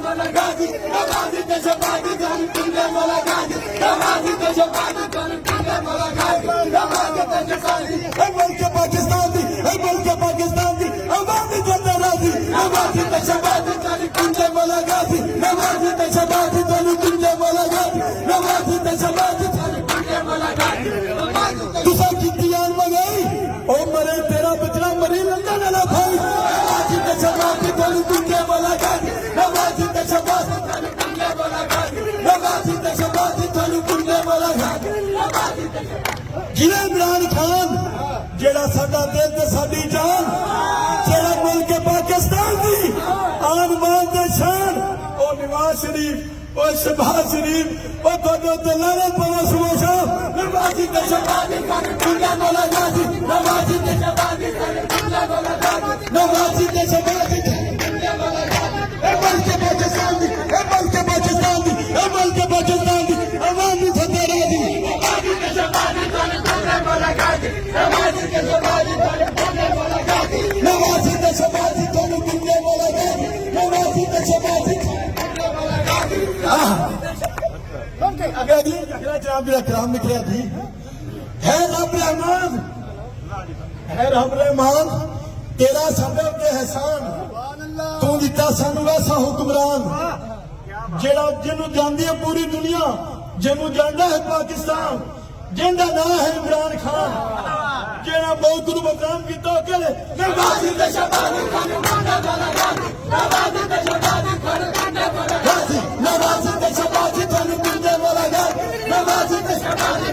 Malagadi, Namazi Tashabadi, Pinga Malagadi, Namazi Tashabadi, Pinga Malagadi, Namazi Tashabadi, Amalka Pakistani, Amalka Pakistani, Amani Jandaradi, Namazi Tashabadi, Pinga Malagadi, Namazi Tashabadi, Pinga Malagadi, Namazi Tashabadi, Pinga Malagadi, Tusa Kitiyan Magai, O Mare Tera Bajra Mari Landa Nala Bhai, Namazi Tashabadi, Pinga Malagadi, Namazi Tashabadi, Pinga Malagadi, Namazi Tashabadi, Pinga Malagadi, Namazi Tashabadi. जिले इमरान खान जेड़ा साडा दिल ते साडी जान जेड़ा मुल्क पाकिस्तान दी आन मान ते शान ओ नवाज शरीफ ओ शहबाज शरीफ ओ दोनों ते लानत पवा सुबह नवाजी ते शहबाजी कर दुनिया मोला गाजी नवाजी ते शहबाजी कर दुनिया मोला गाजी नवाजी ते शहबाजी कर दुनिया मोला गाजी ए मुल्क पाकिस्तान दी ए मुल्क पाकिस्तान दी ए मुल्क पाकिस्तान दी अवाम दी फतेह दी नवाजी ते शहबाजी कर Namazi Tashabadi, Namazi Tashabadi, Pinga Malagadi, Namazi Tashabadi, Pinga Malagadi. अगर जनाब कराम निकलिया थी है रब रहमान, है रब रहमान तेरा साडे ते एहसान तू दिता सानू वैसा हुक्मरान जेड़ा जिन्हों जानती है पूरी दुनिया जिन्हों जानता है पाकिस्तान जिंदा ना है इमरान खान जेड़ा बहुत बदनाम किया करे नवाजी तशबादी नवाजी तशबादी नवाजी तशबादी पिंडे वाला नवाजी तशबादी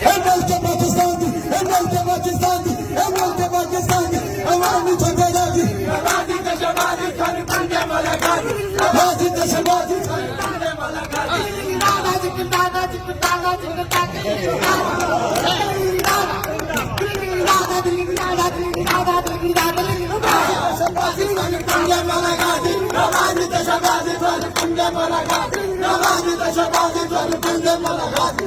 है मुल्क पाकिस्तान दी है मुल्क पाकिस्तान दी है मुल्क पाकिस्तान दी अवामी फतेह दी नवाजी तशबादी पिंडे वाला नवाजी तशबादी पिंडे वाला नवाजी नवाजी Namazi Tashabadi, Pinga Malagadi.